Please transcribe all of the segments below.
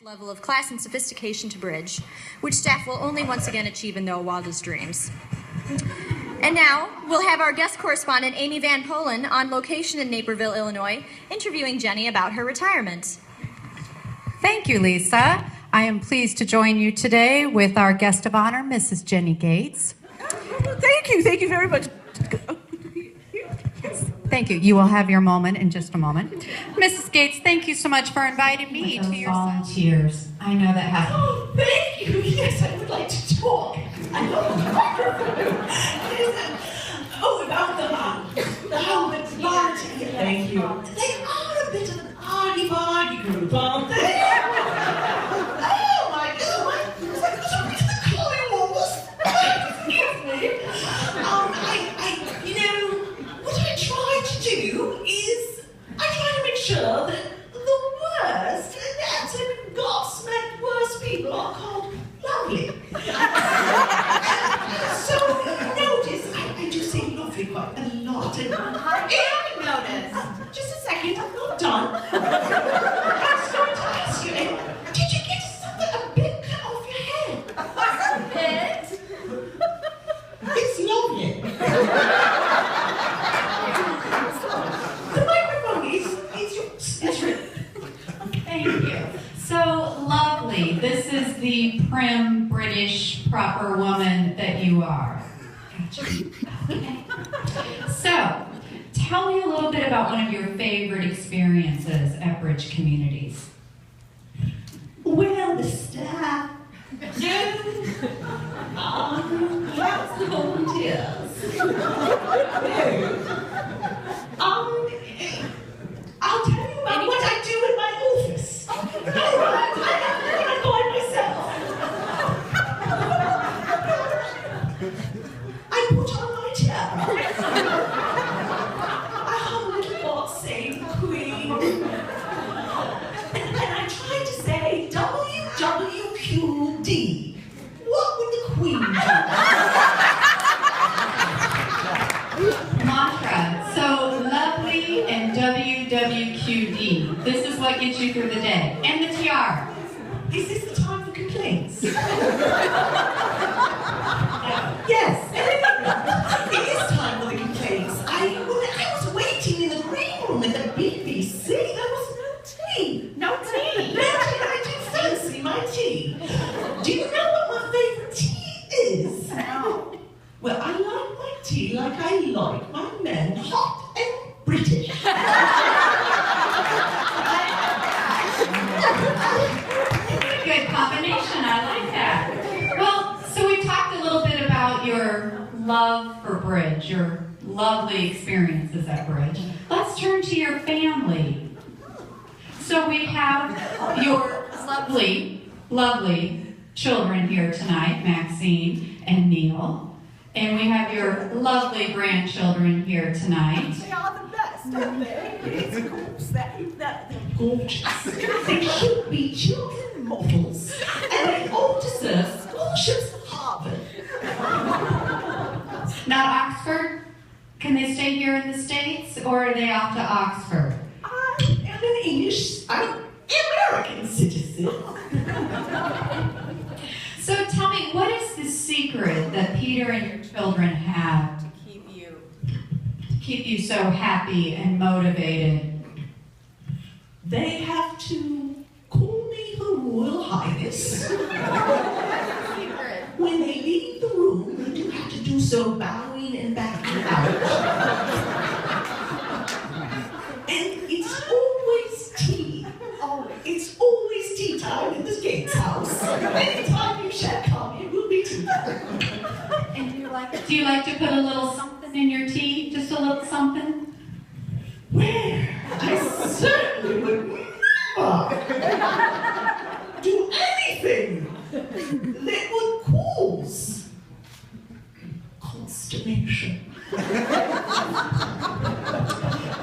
level of class and sophistication to bridge, which staff will only once again achieve in their wildest dreams. And now, we'll have our guest correspondent, Amy Van Polen, on location in Naperville, Illinois, interviewing Jennie about her retirement. Thank you, Lisa. I am pleased to join you today with our guest of honor, Mrs. Jennie Gates. Thank you very much. Thank you. You will have your moment in just a moment. Mrs. Gates, thank you so much for inviting me to your volunteers. I know that has... Oh, thank you. Yes, I would like to talk. I love the microphone. About the party. Thank you. They are a bit of an arty-barty group, aren't they? Oh, my God. It's like the Collywalls. Forgive me. What I try to do is I try to make sure that the worst, and absolute gobsmacked worst people are called lovely. So notice, I do say lovely quite a lot. And I notice. Just a second, I'm not done. I'm sorry to ask you, did you get something a bit cut off your head? A bit? It's lovely. The microphone is yours. Thank you. So lovely. This is the prim, British, proper woman that you are. Okay. So, tell me a little bit about one of your favorite experiences at Bridge Communities. Well, the staff. That's the volunteers. I'll tell you about what I do in my office. I find myself. I put on my tiara. I hum a little God Save the Queen. And I try to say WWQD. What would the Queen do? Mantra. So lovely and WWQD. This is what gets you through the day. And the tiara. Is this the time for complaints? Yes. It is time for the complaints. I was waiting in the green room at the BBC. There was no tea. No tea. No tea. I do fancy my tea. Do you know what my favourite tea is? No. Well, I like my tea like I like my men, hot and British. Good combination. I like that. Well, so we talked a little bit about your love for Bridge, your lovely experiences at Bridge. Let's turn to your family. So we have your lovely children here tonight, Maxine and Neil. And we have your lovely grandchildren here tonight. They are the best, aren't they? It's of course, they're gorgeous. They should be children models. And they all deserve scholarships at Harvard. Not Oxford? Can they stay here in the States, or are they off to Oxford? I am an American citizen. So tell me, what is the secret that Peter and your children have to keep you so happy and motivated? They have to call me Her Royal Highness. When they leave the room, they do have to do so bowing and backing out. And it's always tea. It's always tea time in the Gates house. Anytime you shall come, it will be tea time. And do you like to put a little something in your tea? Just a little something? Well, I certainly would never do anything that would cause consternation.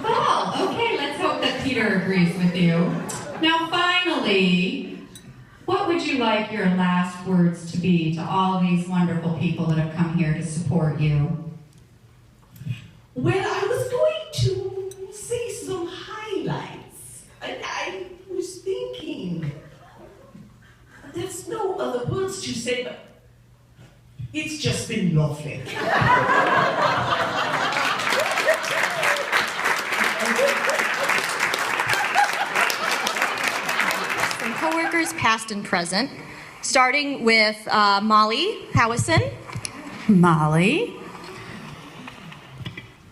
Well, okay, let's hope that Peter agrees with you. Now, finally, what would you like your last words to be to all these wonderful people that have come here to support you? Well, I was going to say some highlights, and I was thinking other words to say, but it's just been lovely. Some coworkers, past and present, starting with Molly Howison. Molly,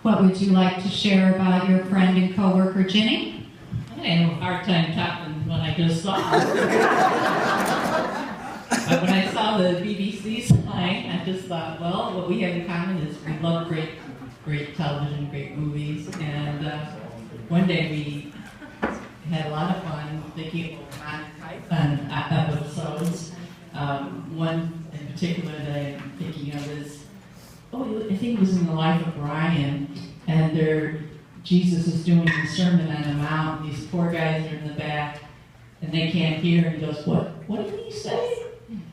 what would you like to share about your friend and coworker Jennie? I had a hard time topping when I just saw her. But when I saw the BBC sign, I just thought, well, what we have in common is we love great television, great movies, and one day we had a lot of fun thinking of Python episodes. One in particular that I'm thinking of is, I think it was in the life of Brian, and Jesus is doing the Sermon on the Mount. These poor guys are in the back, and they can't hear. And he goes, "What did he say?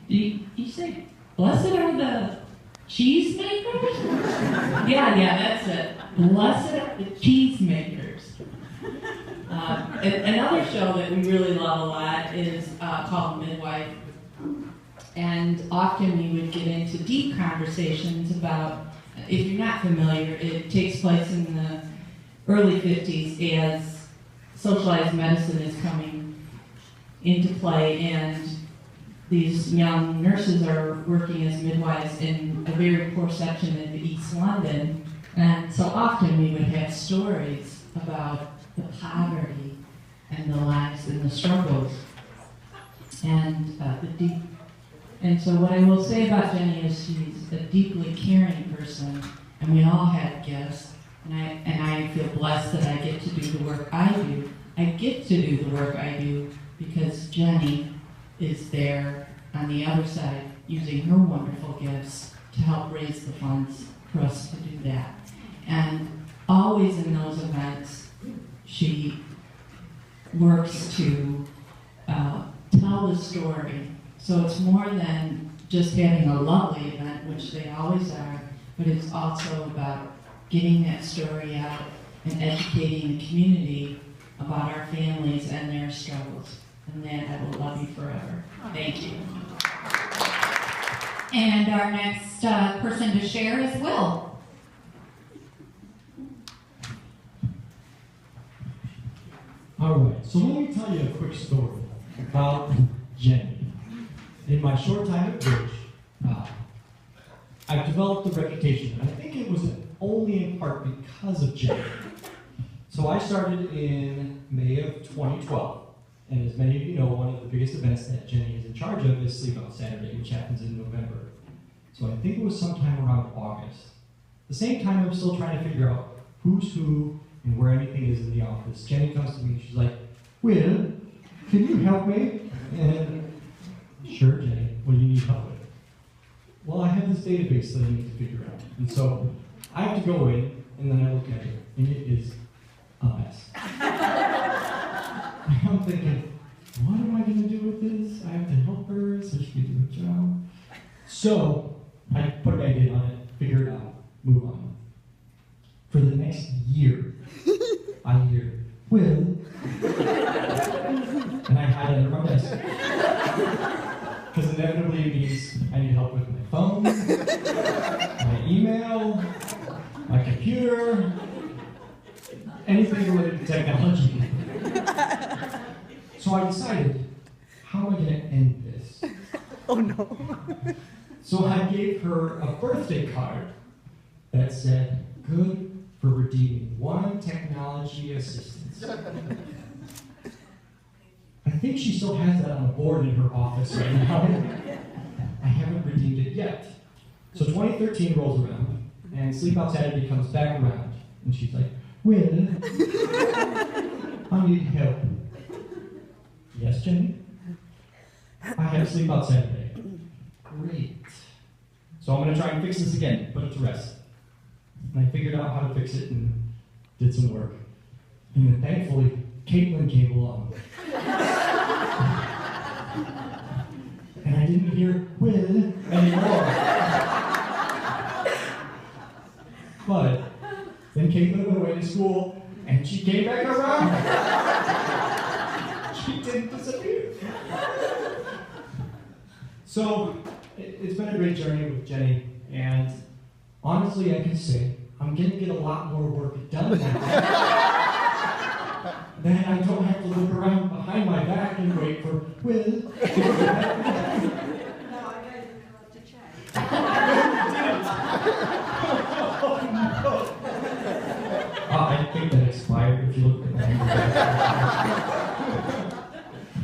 He said, blessed are the cheesemakers?" yeah, that's it. Blessed are the cheesemakers. Another show that we really love a lot is called Midwife. And often we would get into deep conversations about, if you're not familiar, it takes place in the early 50s as socialized medicine is coming into play, and these young nurses are working as midwives in a very poor section of East London. And so often we would have stories about the poverty and the lives and the struggles and the deep. And so what I will say about Jennie is she's a deeply caring person, and we all have gifts, and I feel blessed that I get to do the work I do. I get to do the work I do because Jennie is there on the other side using her wonderful gifts to help raise the funds for us to do that. And always in those events, she works to tell the story. So it's more than just having a lovely event, which they always are, but it's also about getting that story out and educating the community about our families and their struggles. And that I will love you forever. Thank you. And our next person to share is Will. All right, so let me tell you a quick story about Jennie. In my short time at Bridge, I've developed a reputation, and I think it was only in part because of Jennie. So I started in May of 2012, and as many of you know, one of the biggest events that Jennie is in charge of is Sleep Out Saturday, which happens in November. So I think it was sometime around August. At the same time, I'm still trying to figure out who's who and where anything is in the office. Jennie comes to me and she's like, "Will, can you help me?" And "Sure, Jennie, what do you need help with?" "Well, I have this database that I need to figure out." And so I have to go in, and then I look at it, and it is a mess. I'm thinking, what am I going to do with this? I have to help her so she can do her job. So I put a Band-Aid on it, figure it out, move on. For the next year, I hear, "Will," and I hide under my desk. Because inevitably it means I need help with my phone, my email, my computer, anything related to technology. So I decided, how am I going to end this? Oh no. So I gave her a birthday card that said, "Good for redeeming one technology assistance." I think she still has that on a board in her office right now. I haven't redeemed it yet. So 2013 rolls around, and Sleep Out Saturday comes back around, and she's like, "Will, I need help." "Yes, Jennie?" "I have Sleep Out Saturday." "Great. So I'm going to try and fix this again, put it to rest." And I figured out how to fix it and did some work. And then thankfully, Caitlin came along. And I didn't hear "Will" anymore. But then Caitlin went away to school, and she came back around. She didn't disappear. So, it's been a great journey with Jenny, and honestly, I can say I'm going to get a lot more work done now. Then I don't have to look around behind my back and wait for Will. I think that expired if you look at that.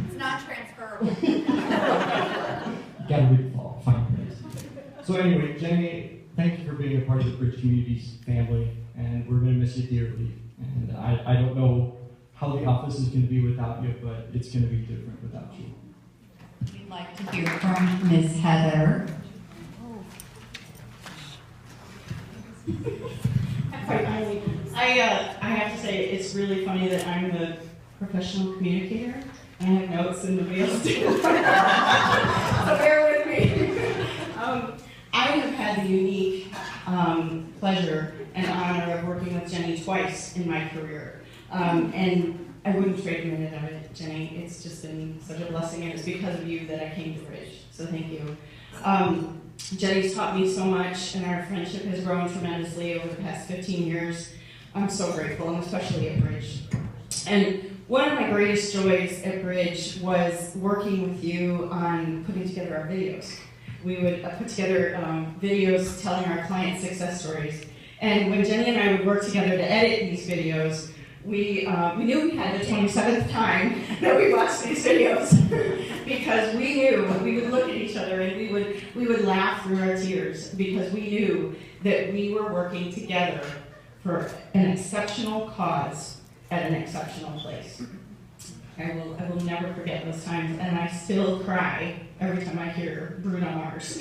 It's not transferable. You gotta read the fine print. So anyway, Jenny, thank you for being a part of the Bridge Community's family, and we're gonna miss you dearly. And I don't know how the office is gonna be without you, but it's gonna be different without you. We'd like to hear from Ms. Heather. I have to say, it's really funny that I'm the professional communicator. I have notes and nobody else does. So bear with me. I have had the unique pleasure and honor of working with Jenny twice in my career. And I wouldn't trade a minute of it, Jenny. It's just been such a blessing, and it's because of you that I came to Bridge. So thank you. Jenny's taught me so much, and our friendship has grown tremendously over the past 15 years. I'm so grateful, and especially at Bridge. And one of my greatest joys at Bridge was working with you on putting together our videos. We would put together videos telling our client success stories. And when Jenny and I would work together to edit these videos, we knew we had the 27th time that we watched these videos because we knew we would look at each other and we would laugh through our tears because we knew that we were working together for an exceptional cause at an exceptional place. I will never forget those times, and I still cry every time I hear Bruno Mars.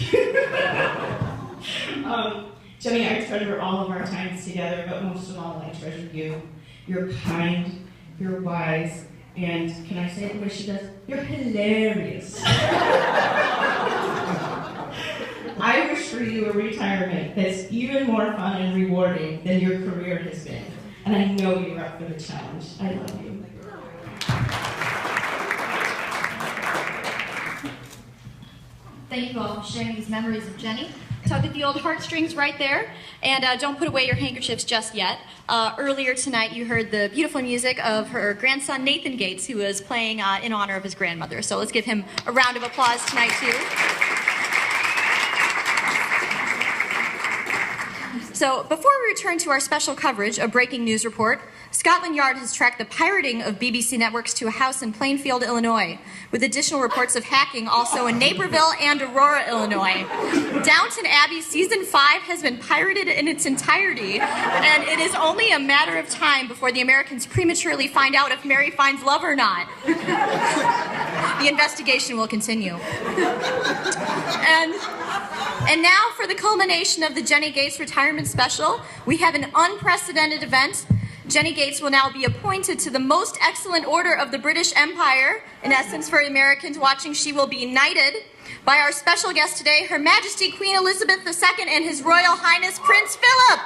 Jenny, I treasure all of our times together, but most of all, I treasure you. You're kind, you're wise, and can I say it the way she does? You're hilarious. I wish for you a retirement that's even more fun and rewarding than your career has been. And I know you're up for the challenge. I love you. Thank you all for sharing these memories of Jenny. Tug at the old heartstrings right there, and don't put away your handkerchiefs just yet. Earlier tonight you heard the beautiful music of her grandson Nathan Gates, who was playing in honor of his grandmother. So let's give him a round of applause tonight too. So before we return to our special coverage, a breaking news report, Scotland Yard has tracked the pirating of BBC networks to a house in Plainfield, Illinois, with additional reports of hacking also in Naperville and Aurora, Illinois. Downton Abbey Season 5 has been pirated in its entirety, and it is only a matter of time before the Americans prematurely find out if Mary finds love or not. The investigation will continue. And now for the culmination of the Jenny Gates retirement special, we have an unprecedented event. Jenny Gates will now be appointed to the Most Excellent Order of the British Empire. In essence, for Americans watching, she will be knighted by our special guest today, Her Majesty Queen Elizabeth II and His Royal Highness Prince Philip.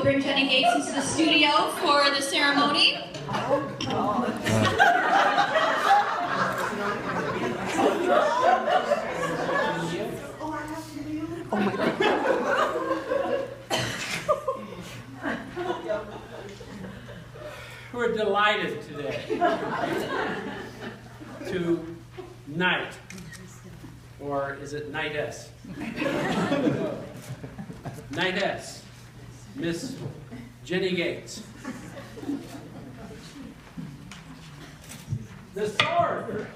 bring Jennie Gates into the studio for the ceremony. Oh my God. We're delighted today to knight, or is it knightess? Knightess, Miss Jennie Gates. The sword.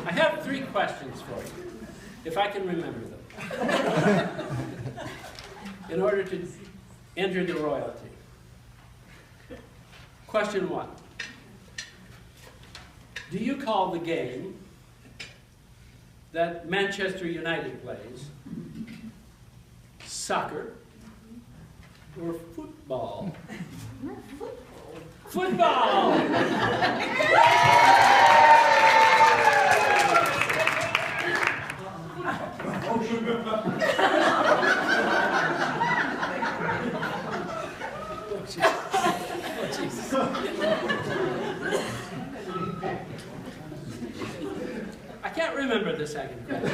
I have 3 questions for you, if I can remember them, in order to enter the royalty. Question 1. Do you call the game that Manchester United plays soccer or football? Football! I can't remember the second question.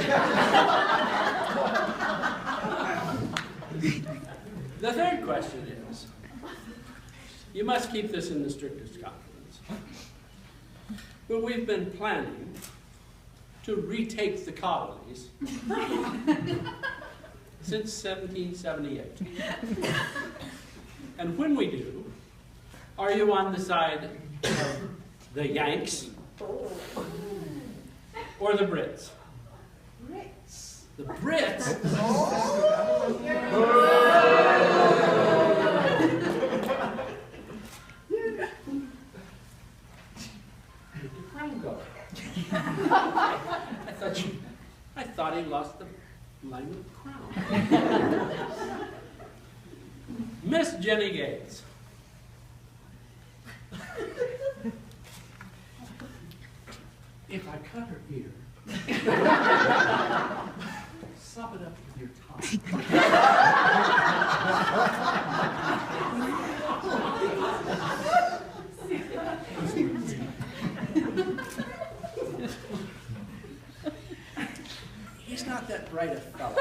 The third question is, you must keep this in the strictest confidence, but we've been planning to retake the colonies since 1778. And when we do, are you on the side of the Yanks or the Brits? Brits. The Brits? Where'd the crown go? I thought he lost the line of the crown. Miss Jennie Gates. If I cut her ear, sop it up with your tongue. He's not that bright a fellow.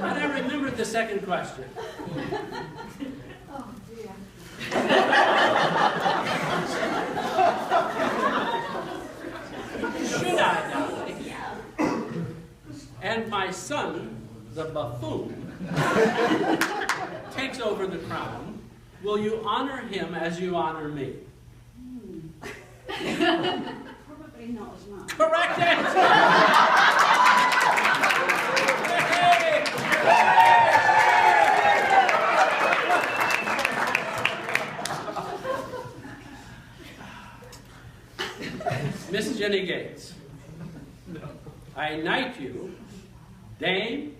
But I remembered the second question. Should I die, and my son, the buffoon, takes over the crown, will you honor him as you honor me? Probably not as much. Correct answer! Miss Jennie Gates, I knight you, Dame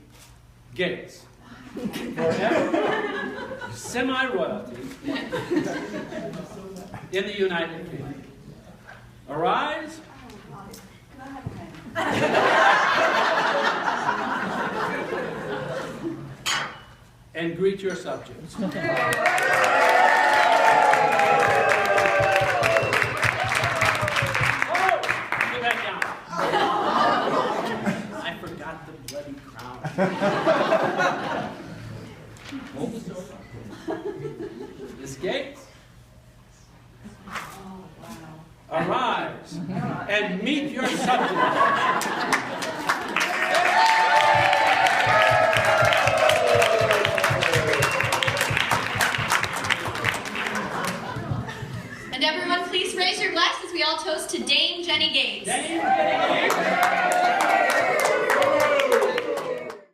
Gates, forever semi-royalty in the United Kingdom. Arise and greet your subjects. I forgot the bloody crown. Hold the sword up. Miss Gates. Arise and meet your subject. And everyone, please raise your glass as we all toast to Dame Jennie Gates. Dame Jennie Gates.